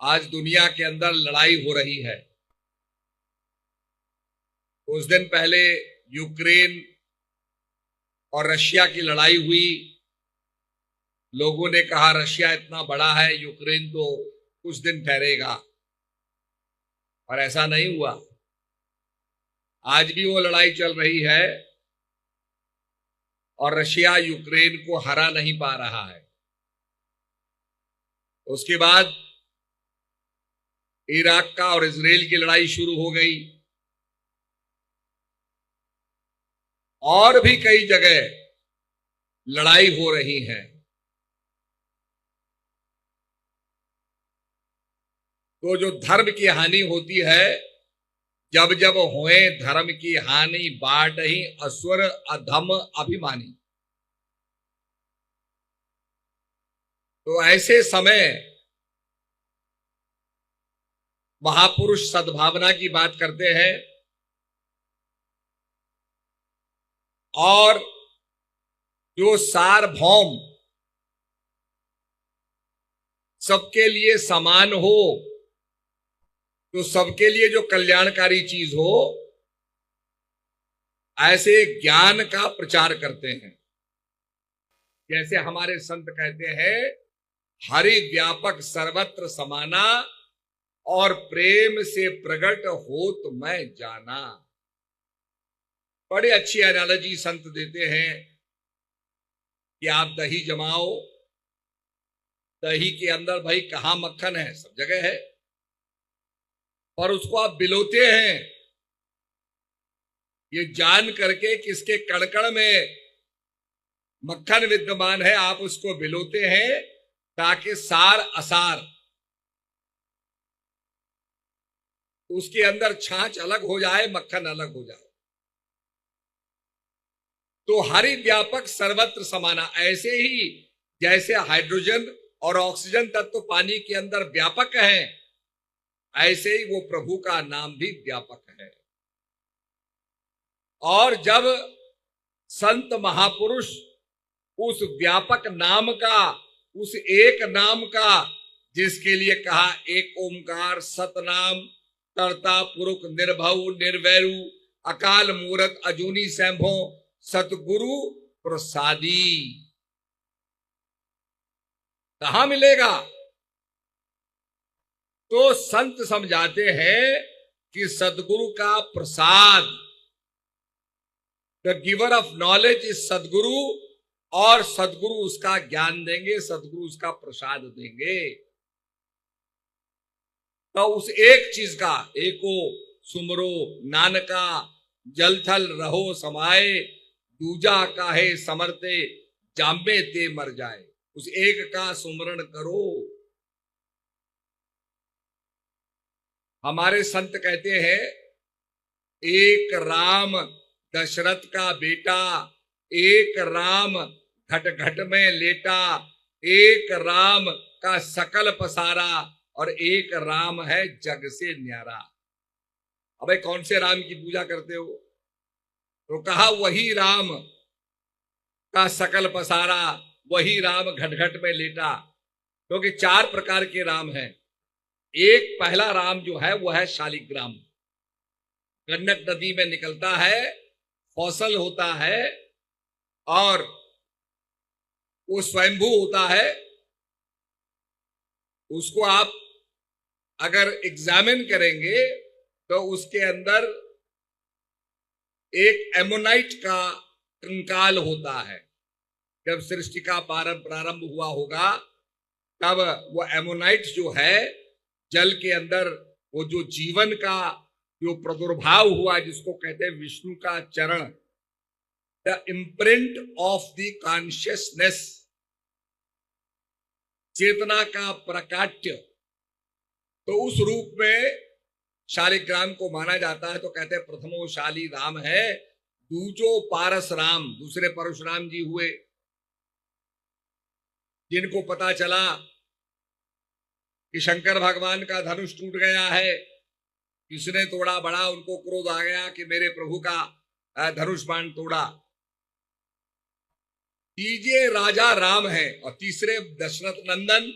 आज दुनिया के अंदर लड़ाई हो रही है। कुछ दिन पहले यूक्रेन और रशिया की लड़ाई हुई। लोगों ने कहा रशिया इतना बड़ा है, यूक्रेन तो कुछ दिन ठहरेगा, और ऐसा नहीं हुआ। आज भी वो लड़ाई चल रही है और रशिया यूक्रेन को हरा नहीं पा रहा है। उसके बाद इराक का और इजराइल की लड़ाई शुरू हो गई, और भी कई जगह लड़ाई हो रही है। तो जो धर्म की हानि होती है, जब जब होए धर्म की हानि बाट ही असुर अधम अभिमानी। तो ऐसे समय महापुरुष सद्भावना की बात करते हैं और जो सार्वभौम सबके लिए समान हो, तो सबके लिए जो कल्याणकारी चीज हो, ऐसे ज्ञान का प्रचार करते हैं। जैसे हमारे संत कहते हैं, हरि व्यापक सर्वत्र समाना और प्रेम से प्रकट हो तो मैं जाना। बड़ी अच्छी एनालॉजी संत देते हैं कि आप दही जमाओ, दही के अंदर भाई कहां मक्खन है, सब जगह है, और उसको आप बिलोते हैं ये जान करके कि इसके कड़कड़ में मक्खन विद्यमान है। आप उसको बिलोते हैं ताकि सार असार, उसके अंदर छाछ अलग हो जाए, मक्खन अलग हो जाए। तो हरि व्यापक सर्वत्र समाना, ऐसे ही जैसे हाइड्रोजन और ऑक्सीजन तत्व पानी के अंदर व्यापक है, ऐसे ही वो प्रभु का नाम भी व्यापक है। और जब संत महापुरुष उस व्यापक नाम का, उस एक नाम का, जिसके लिए कहा एक ओंकार सतनाम कर्ता पुरुष निर्भव निर्वैरु अकाल मूरत अजूनी सैंभो सतगुरु प्रसादी, कहां मिलेगा? तो संत समझाते हैं कि सदगुरु का प्रसाद, the giver of knowledge is Sadguru, और सदगुरु उसका ज्ञान देंगे, सदगुरु उसका प्रसाद देंगे। तो उस एक चीज का, एको सुमरो नानका जल थल रहो समाए, दूजा काहे समरते जामे ते मर जाए। उस एक का सुमरण करो। हमारे संत कहते हैं, एक राम दशरथ का बेटा, एक राम घट घट में लेटा, एक राम का सकल पसारा, और एक राम है जग से न्यारा। अबे कौन से राम की पूजा करते हो? तो कहा वही राम का सकल पसारा, वही राम घट घट में लेटा। क्योंकि चार प्रकार के राम हैं। एक पहला राम जो है वह है शालिग्राम, गंडक नदी में निकलता है, फौसल होता है, और वो स्वयंभू होता है। उसको आप अगर एग्जामिन करेंगे तो उसके अंदर एक एमोनाइट का कंकाल होता है। जब सृष्टि का प्रारंभ हुआ होगा, तब वो एमोनाइट जो है जल के अंदर, वो जो जीवन का जो प्रादुर्भाव हुआ, जिसको कहते हैं विष्णु का चरण, the imprint of the consciousness, चेतना का प्रकाट्य, तो उस रूप में शालिग्राम को माना जाता है। तो कहते हैं प्रथमो शाली राम है, दूजो पारस राम, दूसरे परशुराम जी हुए, जिनको पता चला कि शंकर भगवान का धनुष टूट गया है, किसने तोड़ा, बड़ा उनको क्रोध आ गया कि मेरे प्रभु का धनुष बाण तोड़ा। तीजे राजा राम है और तीसरे दशरथ नंदन।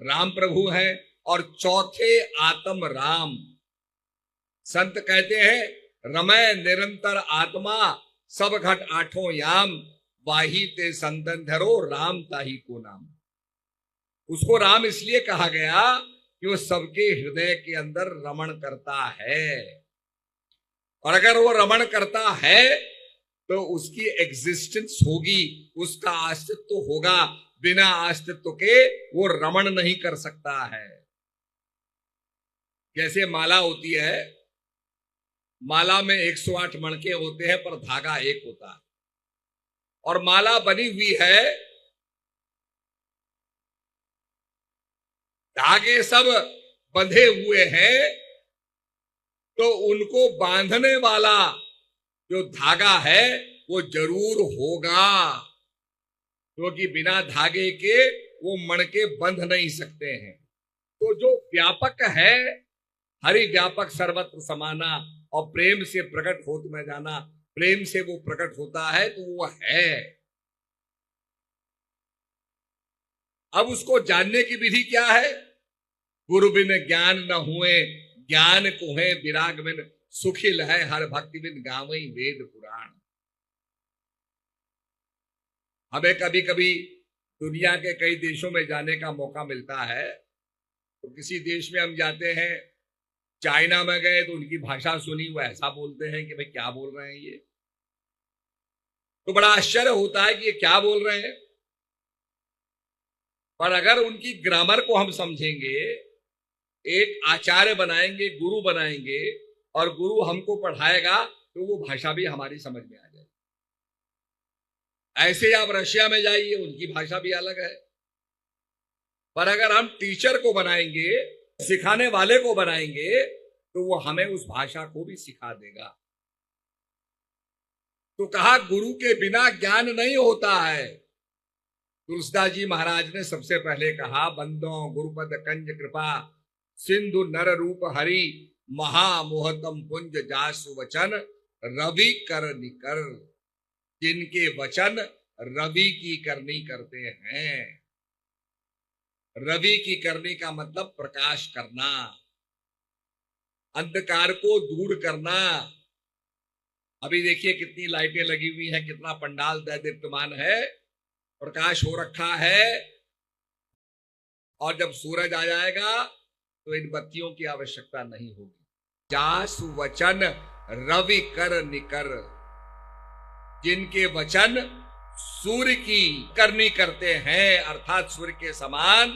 राम प्रभु हैं, और चौथे आत्म राम। संत कहते हैं रमय निरंतर आत्मा, सब घट आठों याम, वाही ते संतन धरो राम ताही को नाम। उसको राम इसलिए कहा गया कि वो सबके हृदय के अंदर रमण करता है, और अगर वो रमण करता है तो उसकी एग्जिस्टेंस होगी, उसका अस्तित्व होगा। बिना अस्तित्व के वो रमण नहीं कर सकता है। जैसे माला होती है, माला में 108 मणके होते हैं पर धागा एक होता है, और माला बनी हुई है, धागे सब बंधे हुए हैं, तो उनको बांधने वाला जो धागा है वो जरूर होगा, क्योंकि बिना धागे के वो मणके बंध नहीं सकते हैं। तो जो व्यापक है, हरि व्यापक सर्वत्र समाना, और प्रेम से प्रकट होत में जाना, प्रेम से वो प्रकट होता है तो वो है। अब उसको जानने की विधि क्या है? गुरु बिन ज्ञान न हुए, ज्ञान को है विराग बिन, सुखिल है हर भक्ति बिन गावई वेद पुराण। हमें कभी कभी दुनिया के कई देशों में जाने का मौका मिलता है, तो किसी देश में हम जाते हैं, चाइना में गए तो उनकी भाषा सुनी, वो ऐसा बोलते हैं कि भाई क्या बोल रहे हैं ये, तो बड़ा आश्चर्य होता है कि ये क्या बोल रहे हैं। पर अगर उनकी ग्रामर को हम समझेंगे, एक आचार्य बनाएंगे, गुरु बनाएंगे, और गुरु हमको पढ़ाएगा, तो वो भाषा भी हमारी समझ में आ जाएगी। ऐसे आप रशिया में जाइए, उनकी भाषा भी अलग है। पर अगर हम टीचर को बनाएंगे, सिखाने वाले को बनाएंगे, तो वो हमें उस भाषा को भी सिखा देगा। तो कहा गुरु के बिना ज्ञान नहीं होता है। तुलसीदास जी महाराज ने सबसे पहले कहा, बंदो गुरुपद कंज कृपा, सिंधु नर रूप हरि, महामोहतम पुंज जासु वचन, रवि कर निकर। जिनके वचन रवि की करनी करते हैं। रवि की करनी का मतलब प्रकाश करना, अंधकार को दूर करना। अभी देखिए कितनी लाइटें लगी हुई हैं, कितना पंडाल दैदीप्यमान है, प्रकाश हो रखा है, और जब सूरज आ जाएगा तो इन बत्तियों की आवश्यकता नहीं होगी। जासु वचन रवि कर निकर। जिनके वचन सूर्य की करनी करते हैं, अर्थात सूर्य के समान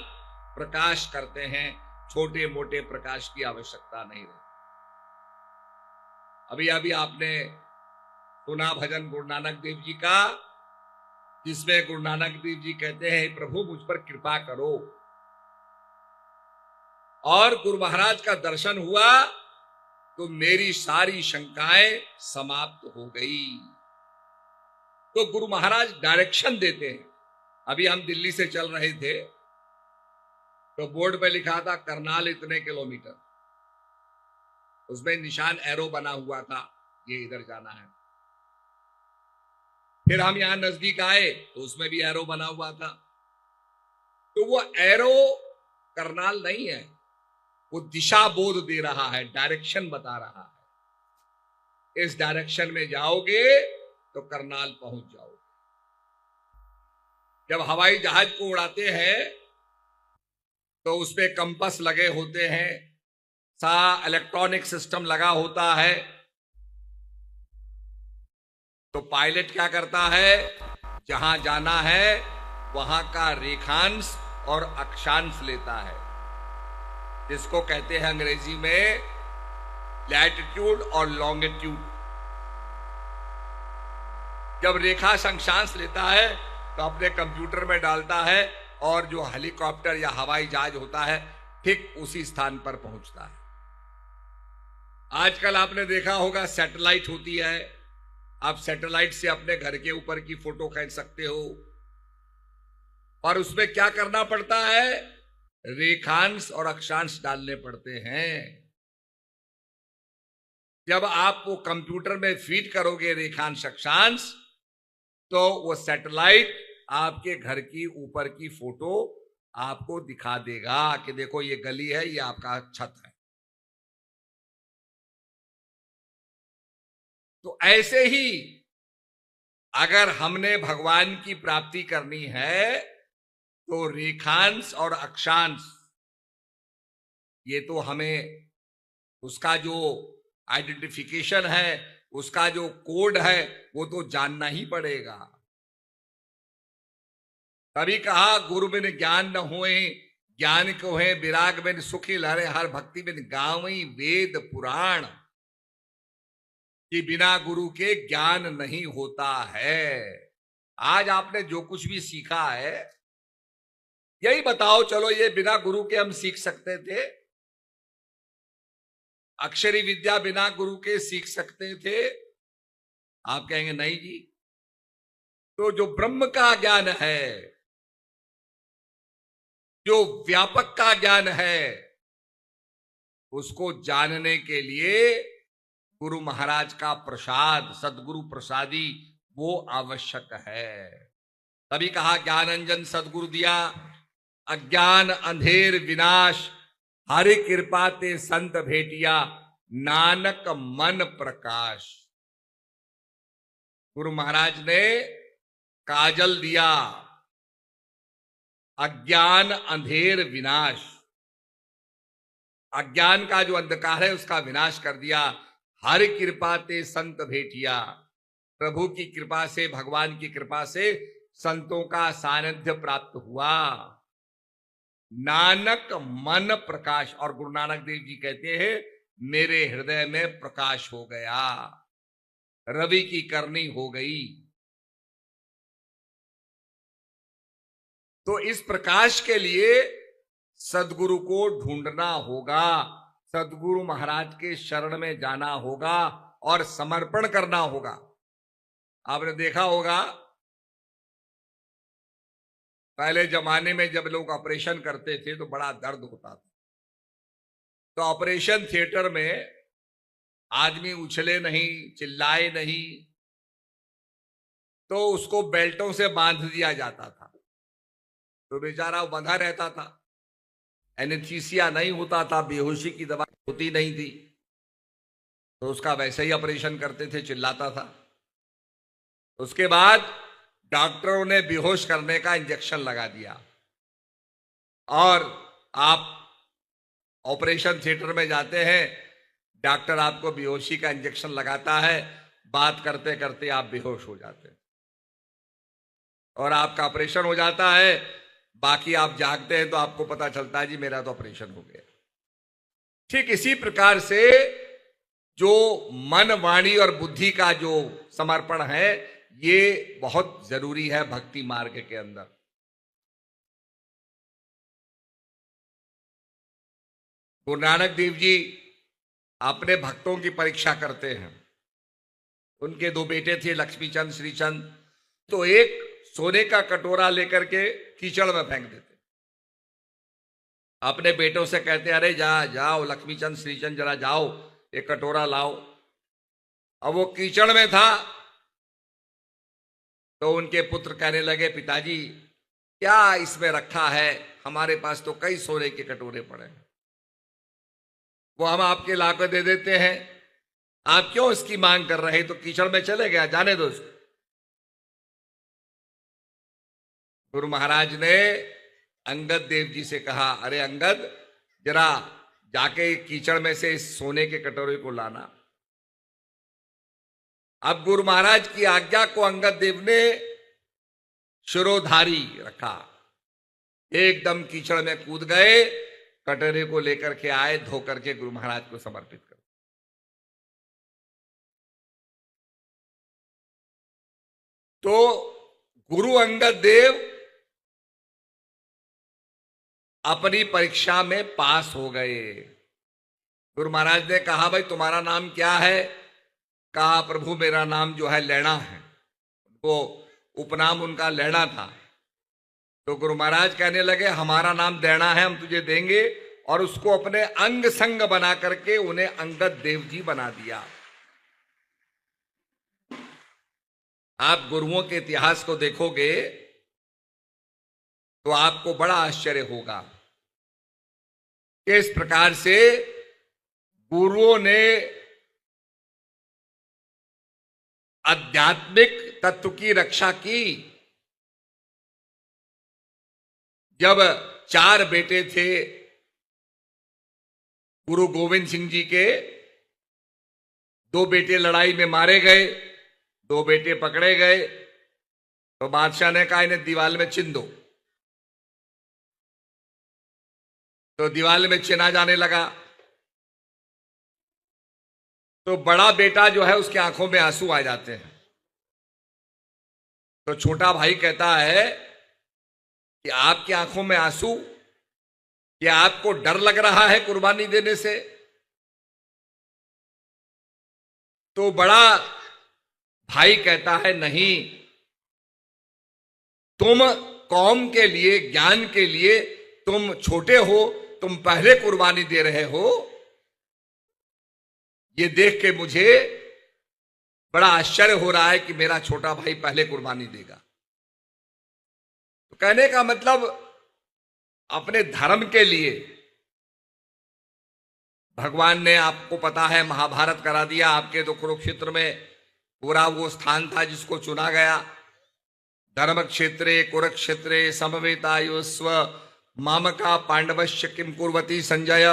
प्रकाश करते हैं, छोटे मोटे प्रकाश की आवश्यकता नहीं रहती। अभी अभी आपने सुना भजन गुरु नानक देव जी का, जिसमें गुरु नानक देव जी कहते हैं, प्रभु मुझ पर कृपा करो। और गुरु महाराज का दर्शन हुआ तो मेरी सारी शंकाएं समाप्त हो गई। तो गुरु महाराज डायरेक्शन देते हैं। अभी हम दिल्ली से चल रहे थे, तो बोर्ड पे लिखा था करनाल इतने किलोमीटर, उसमें निशान एरो बना हुआ था, ये इधर जाना है। फिर हम यहां नजदीक आए तो उसमें भी एरो बना हुआ था। तो वो एरो करनाल नहीं है, वो दिशा बोध दे रहा है, डायरेक्शन बता रहा है। इस डायरेक्शन में जाओगे तो करनाल पहुंच जाओगे। जब हवाई जहाज को उड़ाते हैं तो उसपे कंपास लगे होते हैं, सारा इलेक्ट्रॉनिक सिस्टम लगा होता है। तो पायलट क्या करता है, जहां जाना है वहां का रेखांश और अक्षांश लेता है, जिसको कहते हैं अंग्रेजी में लैटिट्यूड और लॉन्गिट्यूड। जब रेखा अक्षांश लेता है तो अपने कंप्यूटर में डालता है, और जो हेलीकॉप्टर या हवाई जहाज होता है ठीक उसी स्थान पर पहुंचता है। आजकल आपने देखा होगा सैटेलाइट होती है, आप सैटेलाइट से अपने घर के ऊपर की फोटो खींच सकते हो, और उसमें क्या करना पड़ता है, रेखांश और अक्षांश डालने पड़ते हैं। जब आप वो कंप्यूटर में फीड करोगे रेखांश अक्षांश, तो वो सैटेलाइट आपके घर की ऊपर की फोटो आपको दिखा देगा कि देखो ये गली है, ये आपका छत है। तो ऐसे ही अगर हमने भगवान की प्राप्ति करनी है तो रेखांश और अक्षांश, ये तो हमें उसका जो आइडेंटिफिकेशन है, उसका जो कोड है, वो तो जानना ही पड़ेगा। तभी कहा गुरु बिन ज्ञान न होए, ज्ञान को है विराग बिन सुखी लहरे, हर भक्ति बिन गावई वेद पुराण, कि बिना गुरु के ज्ञान नहीं होता है। आज आपने जो कुछ भी सीखा है, यही बताओ, चलो ये बिना गुरु के हम सीख सकते थे? अक्षरी विद्या बिना गुरु के सीख सकते थे? आप कहेंगे नहीं जी। तो जो ब्रह्म का ज्ञान है, जो व्यापक का ज्ञान है, उसको जानने के लिए गुरु महाराज का प्रसाद, सदगुरु प्रसादी, वो आवश्यक है। तभी कहा ज्ञान अंजन सदगुरु दिया, अज्ञान अंधेर विनाश, हरि कृपा ते संत भेटिया, नानक मन प्रकाश। गुरु महाराज ने काजल दिया, अज्ञान अंधेर विनाश, अज्ञान का जो अंधकार है उसका विनाश कर दिया। हरि कृपा ते संत भेटिया, प्रभु की कृपा से, भगवान की कृपा से संतों का सानिध्य प्राप्त हुआ। नानक मन प्रकाश, और गुरु नानक देव जी कहते हैं मेरे हृदय में प्रकाश हो गया, रवि की करनी हो गई। तो इस प्रकाश के लिए सदगुरु को ढूंढना होगा, सदगुरु महाराज के शरण में जाना होगा और समर्पण करना होगा। आपने देखा होगा पहले जमाने में जब लोग ऑपरेशन करते थे तो बड़ा दर्द होता था, तो ऑपरेशन थिएटर में आदमी उछले नहीं, चिल्लाए नहीं, तो उसको बेल्टों से बांध दिया जाता था, तो बेचारा बंधा रहता था। एनेस्थीसिया नहीं होता था, बेहोशी की दवा होती नहीं थी, तो उसका वैसे ही ऑपरेशन करते थे, चिल्लाता था। उसके बाद डॉक्टरों ने बेहोश करने का इंजेक्शन लगा दिया, और आप ऑपरेशन थिएटर में जाते हैं, डॉक्टर आपको बेहोशी का इंजेक्शन लगाता है, बात करते करते आप बेहोश हो जाते हैं और आपका ऑपरेशन हो जाता है। बाकी आप जागते हैं तो आपको पता चलता है जी मेरा तो ऑपरेशन हो गया। ठीक इसी प्रकार से जो मन, वाणी और बुद्धि का जो समर्पण है, ये बहुत जरूरी है भक्ति मार्ग के अंदर। गुरु नानक देव जी अपने भक्तों की परीक्षा करते हैं। उनके दो बेटे थे, लक्ष्मीचंद, श्रीचंद। तो एक सोने का कटोरा लेकर के कीचड़ में फेंक देते, अपने बेटों से कहते अरे जाओ लक्ष्मीचंद, श्रीचंद, जरा जाओ एक कटोरा लाओ। अब वो कीचड़ में था, तो उनके पुत्र कहने लगे पिताजी क्या इसमें रखा है, हमारे पास तो कई सोने के कटोरे पड़े हैं, वो हम आपके लाकर दे देते हैं, आप क्यों इसकी मांग कर रहे हैं? तो कीचड़ में चले गया, जाने दो उसको। गुरु महाराज ने अंगद देव जी से कहा अरे अंगद, जरा जाके कीचड़ में से इस सोने के कटोरे को लाना। अब गुरु महाराज की आज्ञा को अंगद देव ने शिरोधारी रखा, एकदम कीचड़ में कूद गए, कटोरे को लेकर के आए, धो करके गुरु महाराज को समर्पित कर। तो गुरु अंगद देव अपनी परीक्षा में पास हो गए। गुरु महाराज ने कहा भाई तुम्हारा नाम क्या है? कहा प्रभु मेरा नाम जो है लैणा है। वो उपनाम उनका लैणा था। तो गुरु महाराज कहने लगे हमारा नाम दैणा है, हम तुझे देंगे, और उसको अपने अंग संग बना करके उन्हें अंगद देव जी बना दिया। आप गुरुओं के इतिहास को देखोगे तो आपको बड़ा आश्चर्य होगा कि इस प्रकार से गुरुओं ने आध्यात्मिक तत्व की रक्षा की। जब 4 बेटे थे गुरु गोविंद सिंह जी के, 2 बेटे लड़ाई में मारे गए, 2 बेटे पकड़े गए, तो बादशाह ने कहा इन्हें दीवार में चिन दो। तो दीवार में चिना जाने लगा। तो बड़ा बेटा जो है उसकी आंखों में आंसू आ जाते हैं। तो छोटा भाई कहता है कि आपकी आंखों में आंसू, क्या आपको डर लग रहा है कुर्बानी देने से? तो बड़ा भाई कहता है नहीं, तुम कौम के लिए, ज्ञान के लिए तुम छोटे हो, तुम पहले कुर्बानी दे रहे हो, ये देख के मुझे बड़ा आश्चर्य हो रहा है कि मेरा छोटा भाई पहले कुर्बानी देगा। तो कहने का मतलब अपने धर्म के लिए भगवान ने, आपको पता है, महाभारत करा दिया। आपके तो कुरुक्षेत्र में पूरा वो स्थान था जिसको चुना गया। धर्म क्षेत्रे कुरुक्षेत्रे समवेतायुस्व मामका पांडवश्य किम कुर्वती संजय।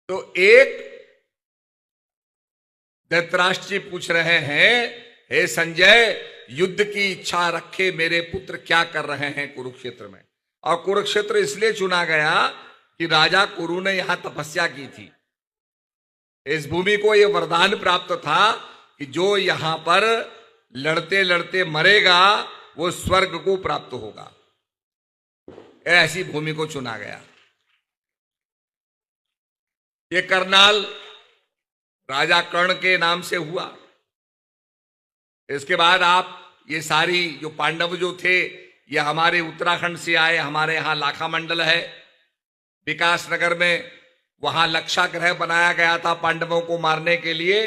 तो एक धृतराष्ट्र जी पूछ रहे हैं, हे संजय, युद्ध की इच्छा रखे मेरे पुत्र क्या कर रहे हैं कुरुक्षेत्र में? और कुरुक्षेत्र इसलिए चुना गया कि राजा कुरु ने यहां तपस्या की थी। इस भूमि को यह वरदान प्राप्त था कि जो यहां पर लड़ते लड़ते मरेगा वो स्वर्ग को प्राप्त होगा। ऐसी भूमि को चुना गया। ये करनाल राजा कर्ण के नाम से हुआ। इसके बाद आप ये सारी जो पांडव जो थे, ये हमारे उत्तराखंड से आए। हमारे यहाँ लाखा मंडल है विकास नगर में, वहां लक्षागृह बनाया गया था पांडवों को मारने के लिए।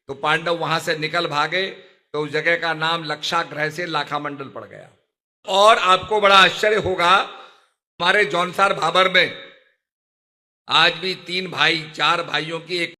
तो पांडव वहां से निकल भागे, तो उस जगह का नाम लक्षागृह से लाखा मंडल पड़ गया। और आपको बड़ा आश्चर्य होगा, हमारे जौनसार भाबर में आज भी 3 भाई 4 भाइयों की एक